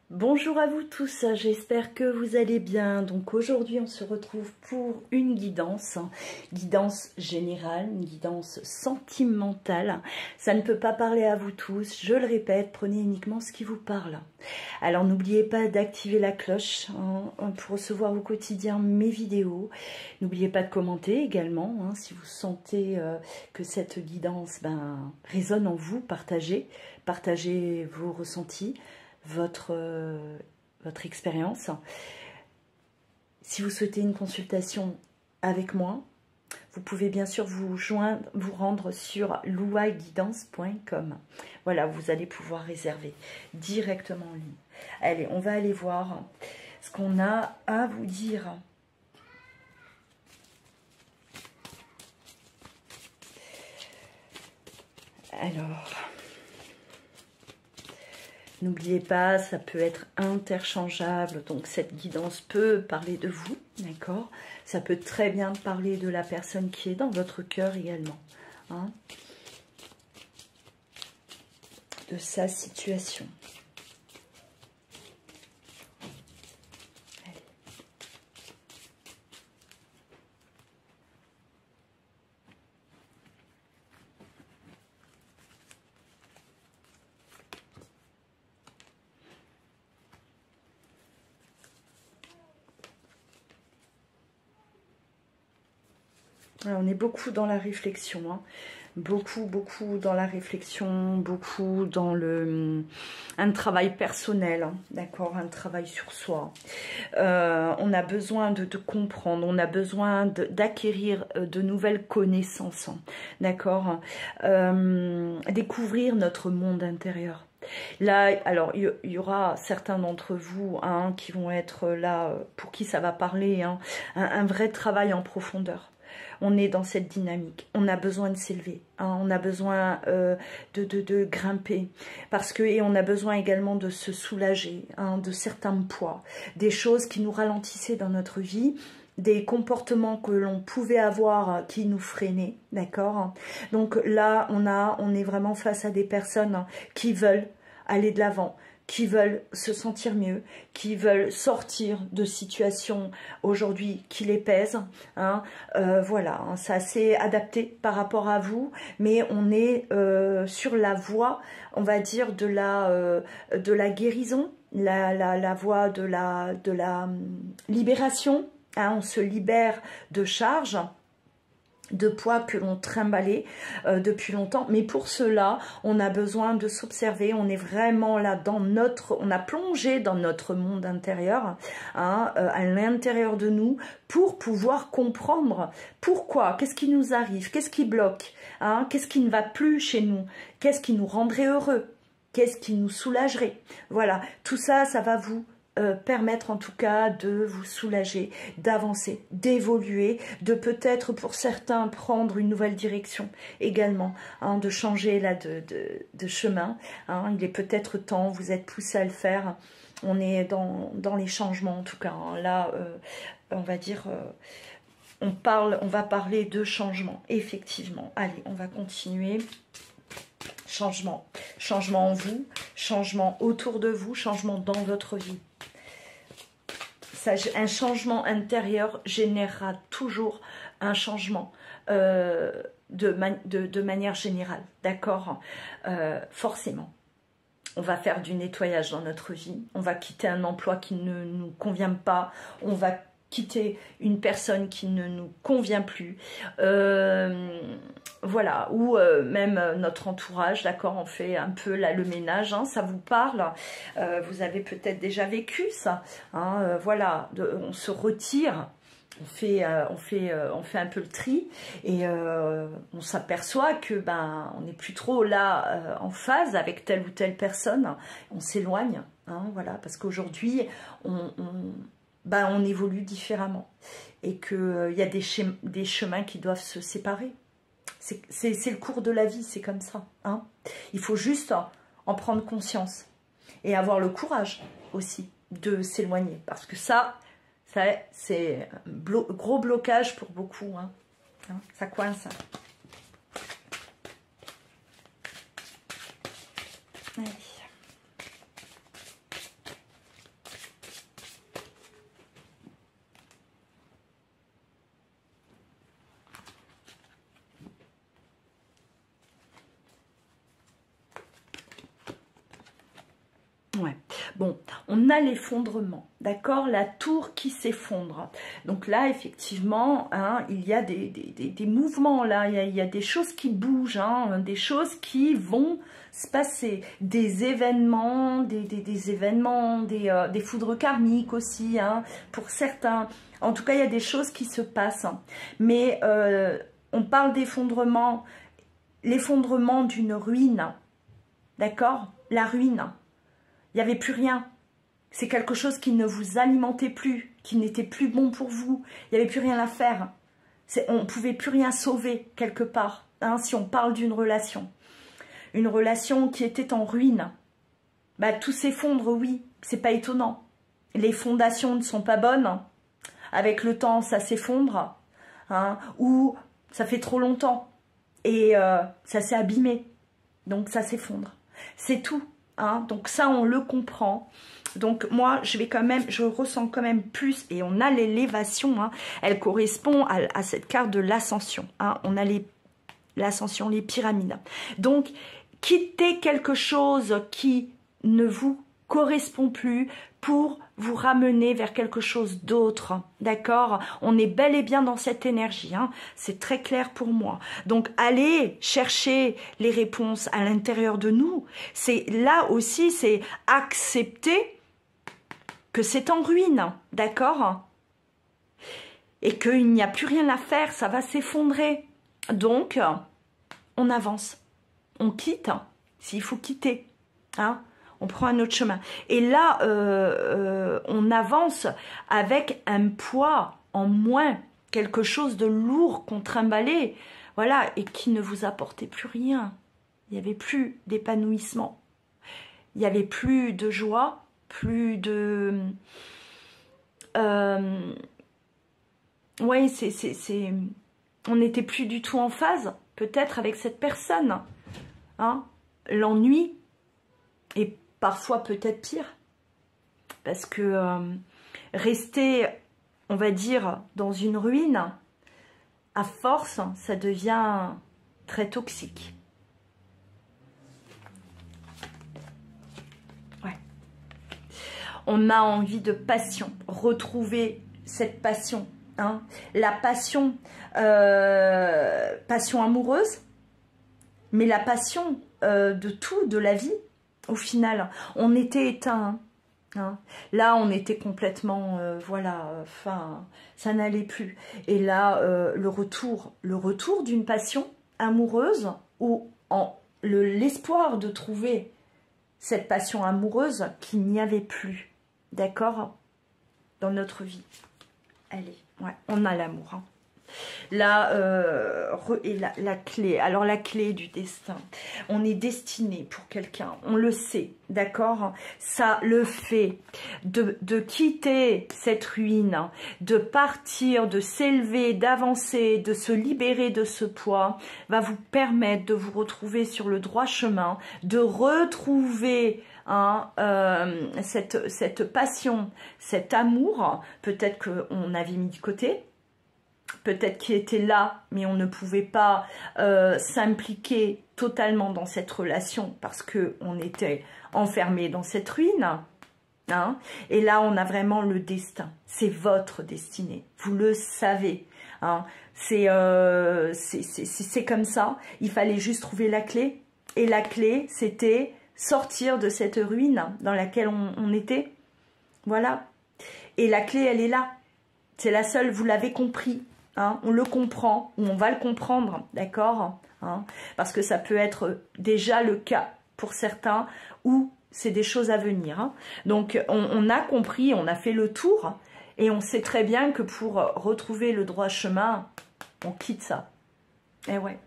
Bonjour à vous tous, j'espère que vous allez bien. Donc aujourd'hui on se retrouve pour une guidance, guidance générale, une guidance sentimentale. Ça ne peut pas parler à vous tous, je le répète, prenez uniquement ce qui vous parle. Alors n'oubliez pas d'activer la cloche pour recevoir au quotidien mes vidéos. N'oubliez pas de commenter également, si vous sentez que cette guidance résonne en vous, partagez vos ressentis. Votre expérience. Si vous souhaitez une consultation avec moi, vous pouvez bien sûr vous rendre sur louaguidance.com. Voilà, vous allez pouvoir réserver directement en ligne. Allez, on va aller voir ce qu'on a à vous dire. Alors... N'oubliez pas, ça peut être interchangeable, donc cette guidance peut parler de vous, d'accord? Ça peut très bien parler de la personne qui est dans votre cœur également, de sa situation. Allez. Alors, on est beaucoup dans la réflexion, beaucoup dans la réflexion, beaucoup dans un travail personnel, d'accord, un travail sur soi. On a besoin de comprendre, on a besoin d'acquérir de nouvelles connaissances, d'accord, découvrir notre monde intérieur. Là, alors, il y aura certains d'entre vous qui vont être là, pour qui ça va parler, un vrai travail en profondeur. On est dans cette dynamique, on a besoin de s'élever, on a besoin de grimper, et on a besoin également de se soulager de certains poids, des choses qui nous ralentissaient dans notre vie, des comportements que l'on pouvait avoir qui nous freinaient, d'accord? Donc là, on est vraiment face à des personnes qui veulent aller de l'avant, qui veulent se sentir mieux, qui veulent sortir de situations aujourd'hui qui les pèsent. Voilà, ça s'est adapté par rapport à vous, mais on est sur la voie, on va dire, de la guérison, la voie de la libération. On se libère de charges, de poids que l'on trimballait depuis longtemps, mais pour cela on a besoin de s'observer. On est vraiment là on a plongé dans notre monde intérieur, à l'intérieur de nous, pour pouvoir comprendre pourquoi, qu'est-ce qui nous arrive, qu'est-ce qui bloque, qu'est-ce qui ne va plus chez nous, qu'est-ce qui nous rendrait heureux, qu'est-ce qui nous soulagerait. Voilà, tout ça, ça va vous permettre en tout cas de vous soulager, d'avancer, d'évoluer, de peut-être pour certains prendre une nouvelle direction également, de changer là de chemin. Il est peut-être temps, vous êtes poussé à le faire. On est dans les changements en tout cas. Là, on va dire, on va parler de changement, effectivement. Allez, on va continuer. Changement en vous, changement autour de vous, changement dans votre vie. Un changement intérieur générera toujours un changement de manière générale, d'accord, forcément. On va faire du nettoyage dans notre vie, on va quitter un emploi qui ne nous convient pas, on va quitter une personne qui ne nous convient plus, voilà, ou même notre entourage, d'accord, on fait un peu là le ménage, ça vous parle, vous avez peut-être déjà vécu ça, voilà, on se retire, on fait un peu le tri et on s'aperçoit que on n'est plus trop là en phase avec telle ou telle personne, on s'éloigne, voilà, parce qu'aujourd'hui on évolue différemment et qu'il y a des chemins qui doivent se séparer. C'est le cours de la vie, c'est comme ça. Il faut juste en prendre conscience et avoir le courage aussi de s'éloigner, parce que ça c'est un gros blocage pour beaucoup. Ça coince. Allez. Ouais, bon, on a l'effondrement, d'accord, la tour qui s'effondre. Donc là, effectivement, hein, il y a des mouvements, là, il y a des choses qui bougent, hein, des choses qui vont se passer, des événements, des foudres karmiques aussi, hein, pour certains. En tout cas, il y a des choses qui se passent. Mais on parle d'effondrement, l'effondrement d'une ruine, d'accord, la ruine. Il n'y avait plus rien. C'est quelque chose qui ne vous alimentait plus, qui n'était plus bon pour vous. Il n'y avait plus rien à faire. On ne pouvait plus rien sauver quelque part, hein, si on parle d'une relation. Une relation qui était en ruine. Bah, tout s'effondre, oui, c'est pas étonnant. Les fondations ne sont pas bonnes. Avec le temps, ça s'effondre. Hein, ou ça fait trop longtemps. Et ça s'est abîmé. Donc ça s'effondre. C'est tout. Hein, donc ça on le comprend. Donc moi je ressens quand même plus, et on a l'élévation, hein, elle correspond à cette carte de l'ascension, hein, on a l'ascension, les pyramides. Donc quittez quelque chose qui ne vous correspond plus pour vous ramener vers quelque chose d'autre, d'accord? On est bel et bien dans cette énergie, hein? C'est très clair pour moi. Donc, allez chercher les réponses à l'intérieur de nous. C'est là aussi, c'est accepter que c'est en ruine, d'accord? Et qu'il n'y a plus rien à faire, ça va s'effondrer. Donc, on avance, on quitte, s'il faut quitter, hein? On prend un autre chemin. Et là, on avance avec un poids en moins, quelque chose de lourd qu'on trimballait, voilà, et qui ne vous apportait plus rien. Il n'y avait plus d'épanouissement. Il n'y avait plus de joie, plus de... ouais, on n'était plus du tout en phase, peut-être, avec cette personne. Hein, l'ennui est parfois peut-être pire, parce que rester, on va dire, dans une ruine, à force, ça devient très toxique. Ouais. On a envie de passion, retrouver cette passion, hein. La passion, passion amoureuse, mais la passion de tout, de la vie. Au final, on était éteint. Hein. Là, on était complètement, voilà, enfin, ça n'allait plus. Et là, le retour d'une passion amoureuse, ou l'espoir de trouver cette passion amoureuse qu'il n'y avait plus, d'accord, dans notre vie. Allez, ouais, on a l'amour. Hein. Là, et la clé, alors la clé du destin, on est destiné pour quelqu'un, on le sait, d'accord, ça le fait, de quitter cette ruine, de partir, de s'élever, d'avancer, de se libérer de ce poids, va vous permettre de vous retrouver sur le droit chemin, de retrouver... Hein, cette passion, cet amour, peut-être qu'on avait mis de côté, peut-être qu'il était là, mais on ne pouvait pas s'impliquer totalement dans cette relation parce qu'on était enfermé dans cette ruine. Hein, et là, on a vraiment le destin. C'est votre destinée. Vous le savez. Hein, c'est comme ça. Il fallait juste trouver la clé. Et la clé, c'était sortir de cette ruine dans laquelle on était. Voilà. Et la clé, elle est là. C'est la seule, vous l'avez compris. Hein, on le comprend, ou on va le comprendre, d'accord, hein, parce que ça peut être déjà le cas pour certains, ou c'est des choses à venir. Hein. Donc, on a compris, on a fait le tour, et on sait très bien que pour retrouver le droit chemin, on quitte ça. Et ouais,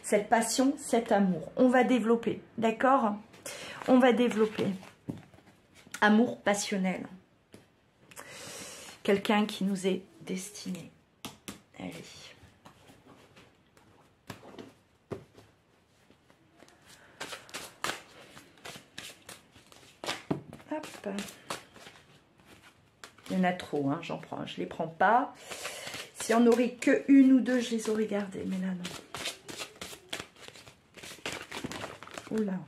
cette passion, cet amour, on va développer, d'accord? On va développer. Amour passionnel. Quelqu'un qui nous est destiné. Allez. Hop. Il y en a trop, hein, j'en prends. Je ne les prends pas. S'il n'y en aurait que une ou deux, je les aurais gardées. Mais là, non. Oula.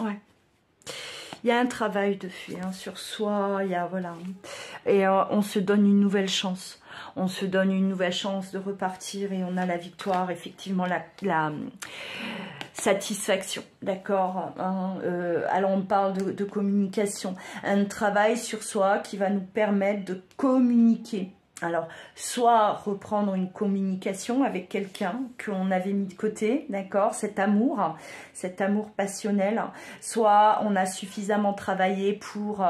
Ouais. Il y a un travail de fait sur soi, il y a, voilà. Et on se donne une nouvelle chance. On se donne une nouvelle chance de repartir et on a la victoire, effectivement, la satisfaction, d'accord, hein, alors on parle de communication, un travail sur soi qui va nous permettre de communiquer. Alors, soit reprendre une communication avec quelqu'un qu'on avait mis de côté, d'accord, cet amour passionnel, soit on a suffisamment travaillé pour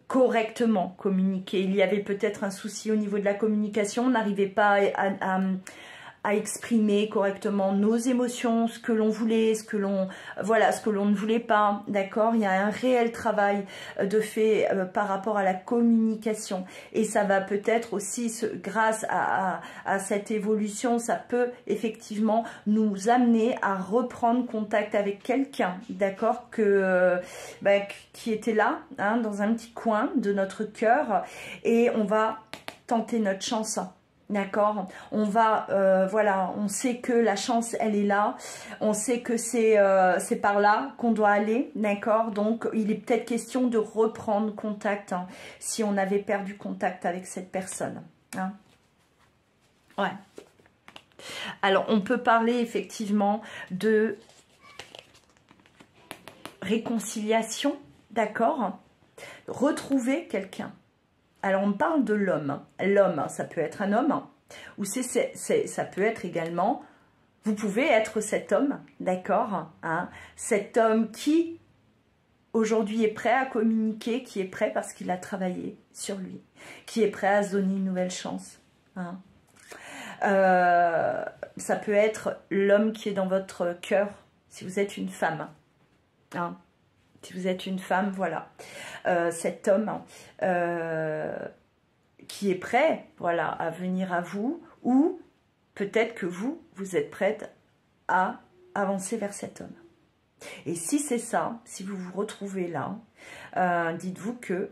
correctement communiquer. Il y avait peut-être un souci au niveau de la communication, on n'arrivait pas à exprimer correctement nos émotions, ce que l'on voulait, ce que l'on ne voulait pas, d'accord. Il y a un réel travail de fait par rapport à la communication et ça va peut-être aussi, grâce à cette évolution, ça peut effectivement nous amener à reprendre contact avec quelqu'un, d'accord, qui était là, hein, dans un petit coin de notre cœur et on va tenter notre chance. D'accord, on va, voilà, on sait que la chance, elle est là, on sait que c'est par là qu'on doit aller, d'accord, donc il est peut-être question de reprendre contact, hein, si on avait perdu contact avec cette personne, hein. Ouais. Alors, on peut parler effectivement de réconciliation, d'accord, retrouver quelqu'un. Alors, on parle de l'homme. L'homme, ça peut être un homme, ou ça peut être également, vous pouvez être cet homme, d'accord, hein, cet homme qui, aujourd'hui, est prêt à communiquer, qui est prêt parce qu'il a travaillé sur lui, qui est prêt à se donner une nouvelle chance. Hein. Ça peut être l'homme qui est dans votre cœur, si vous êtes une femme, hein. Si vous êtes une femme, voilà, cet homme qui est prêt, voilà, à venir à vous, ou peut-être que vous êtes prête à avancer vers cet homme. Et si c'est ça, si vous vous retrouvez là, dites-vous que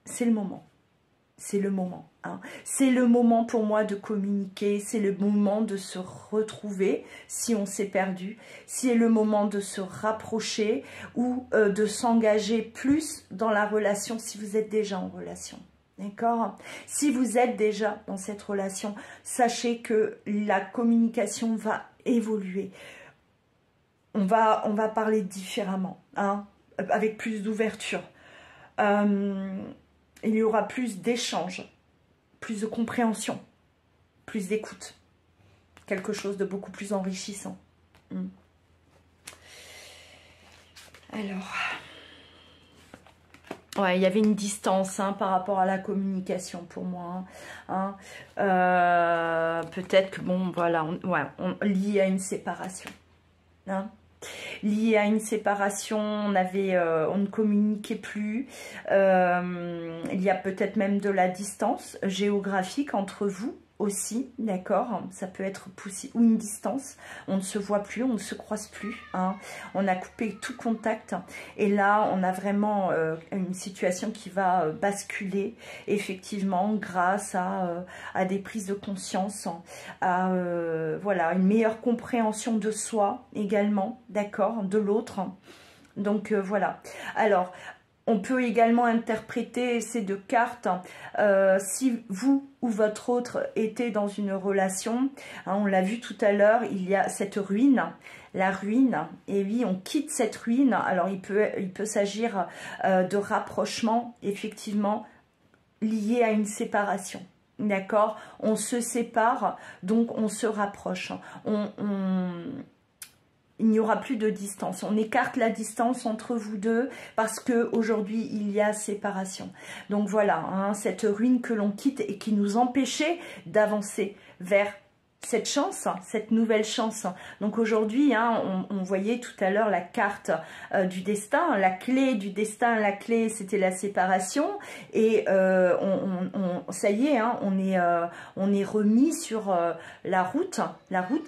c'est le moment. C'est le moment. Hein. C'est le moment pour moi de communiquer, c'est le moment de se retrouver si on s'est perdu, c'est le moment de se rapprocher ou de s'engager plus dans la relation si vous êtes déjà en relation. D'accord? Si vous êtes déjà dans cette relation, sachez que la communication va évoluer. On va parler différemment, hein, avec plus d'ouverture. Il y aura plus d'échanges, plus de compréhension, plus d'écoute. Quelque chose de beaucoup plus enrichissant. Alors, ouais, il y avait une distance, hein, par rapport à la communication pour moi. Hein. Peut-être que, bon, voilà, lié à une séparation. Hein. Lié à une séparation, on ne communiquait plus. Il y a peut-être même de la distance géographique entre vous aussi, d'accord, ça peut être possible, ou une distance, on ne se voit plus, on ne se croise plus, hein. On a coupé tout contact, et là on a vraiment une situation qui va basculer, effectivement, grâce à des prises de conscience, à voilà, une meilleure compréhension de soi également, d'accord, de l'autre, donc voilà. Alors, on peut également interpréter ces deux cartes si vous ou votre autre était dans une relation. Hein, on l'a vu tout à l'heure, il y a cette ruine, la ruine. Et oui, on quitte cette ruine. Alors, il peut s'agir de rapprochement, effectivement, lié à une séparation. D'accord? On se sépare, donc on se rapproche. Il n'y aura plus de distance. On écarte la distance entre vous deux parce qu'aujourd'hui, il y a séparation. Donc voilà, hein, cette ruine que l'on quitte et qui nous empêchait d'avancer vers cette chance, cette nouvelle chance. Donc aujourd'hui, hein, on voyait tout à l'heure la carte du destin, la clé du destin, la clé c'était la séparation et ça y est, hein, on est remis sur la route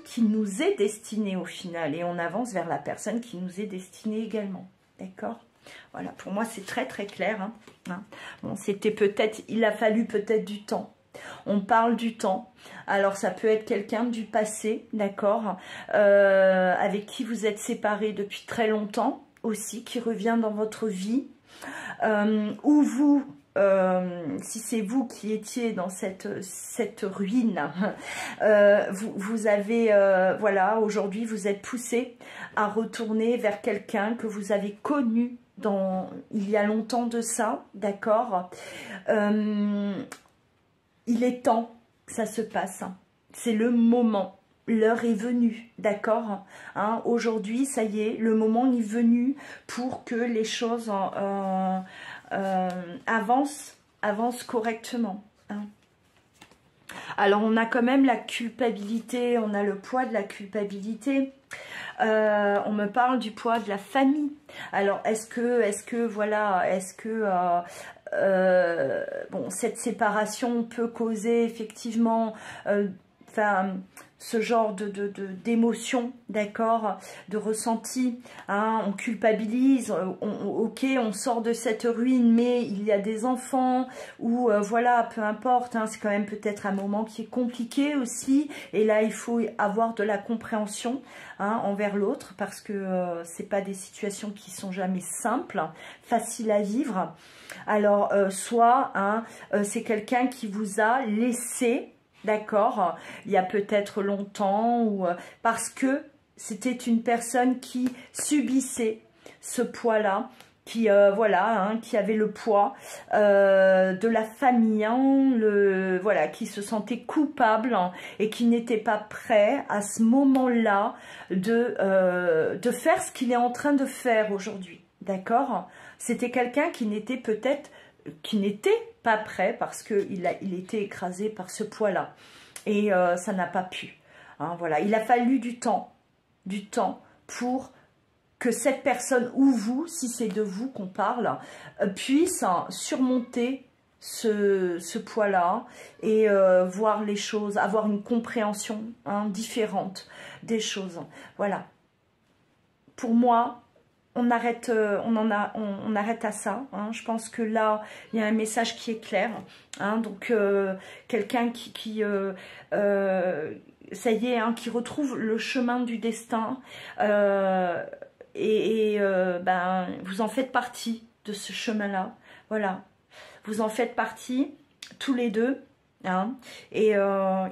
qui nous est destinée au final et on avance vers la personne qui nous est destinée également, d'accord? Voilà, pour moi c'est très très clair, hein. Bon, c'était peut-être, il a fallu peut-être du temps. On parle du temps, alors ça peut être quelqu'un du passé, d'accord, avec qui vous êtes séparés depuis très longtemps, aussi qui revient dans votre vie, ou vous, si c'est vous qui étiez dans cette ruine, vous avez, voilà, aujourd'hui vous êtes poussé à retourner vers quelqu'un que vous avez connu il y a longtemps de ça, d'accord. Il est temps que ça se passe, c'est le moment. L'heure est venue, d'accord, hein, aujourd'hui, ça y est, le moment est venu pour que les choses avancent correctement. Hein. Alors, on a quand même la culpabilité, on a le poids de la culpabilité. On me parle du poids de la famille. Alors, est-ce que bon, cette séparation peut causer effectivement, ce genre d'émotion, d'accord, de ressenti, hein, on culpabilise, ok, on sort de cette ruine, mais il y a des enfants, ou voilà, peu importe, hein, c'est quand même peut-être un moment qui est compliqué aussi, et là il faut avoir de la compréhension, hein, envers l'autre, parce que c'est pas des situations qui sont jamais simples, faciles à vivre. Alors, soit, hein, c'est quelqu'un qui vous a laissé, d'accord, il y a peut-être longtemps, ou parce que c'était une personne qui subissait ce poids-là, qui voilà, hein, qui avait le poids de la famille, hein, voilà, qui se sentait coupable, hein, et qui n'était pas prêt à ce moment-là de faire ce qu'il est en train de faire aujourd'hui, d'accord. C'était quelqu'un qui n'était pas prêt parce qu'il était écrasé par ce poids-là. Et ça n'a pas pu. Hein, voilà. Il a fallu du temps pour que cette personne, ou vous, si c'est de vous qu'on parle, puisse surmonter ce poids-là et voir les choses, avoir une compréhension, hein, différente des choses. Voilà. Pour moi, on arrête à ça, hein. Je pense que là, il y a un message qui est clair, hein. Donc, quelqu'un qui ça y est, hein, qui retrouve le chemin du destin, ben, vous en faites partie de ce chemin-là, voilà. Vous en faites partie, tous les deux. Hein, et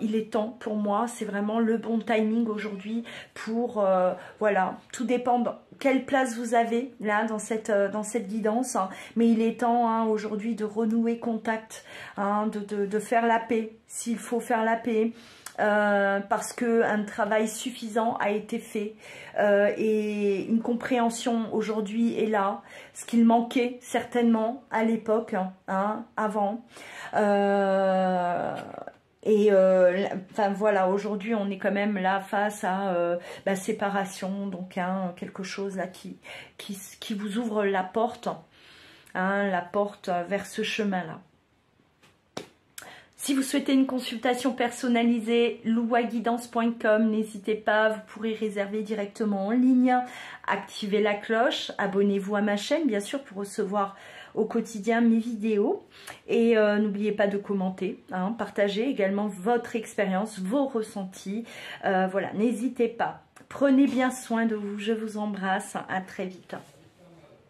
il est temps pour moi, c'est vraiment le bon timing aujourd'hui pour, voilà, tout dépend de quelle place vous avez là dans cette guidance, hein, mais il est temps, hein, aujourd'hui de renouer contact, hein, de faire la paix, s'il faut faire la paix, parce que un travail suffisant a été fait, et une compréhension aujourd'hui est là, ce qu'il manquait certainement à l'époque, hein, avant. Enfin voilà, aujourd'hui on est quand même là face à séparation, donc, hein, quelque chose là qui vous ouvre la porte, hein, la porte vers ce chemin là. Si vous souhaitez une consultation personnalisée, louaguidance.com, n'hésitez pas, vous pourrez réserver directement en ligne, activez la cloche, abonnez-vous à ma chaîne bien sûr pour recevoir au quotidien mes vidéos, et n'oubliez pas de commenter, hein, partagez également votre expérience, vos ressentis, voilà, n'hésitez pas, prenez bien soin de vous, je vous embrasse, à très vite.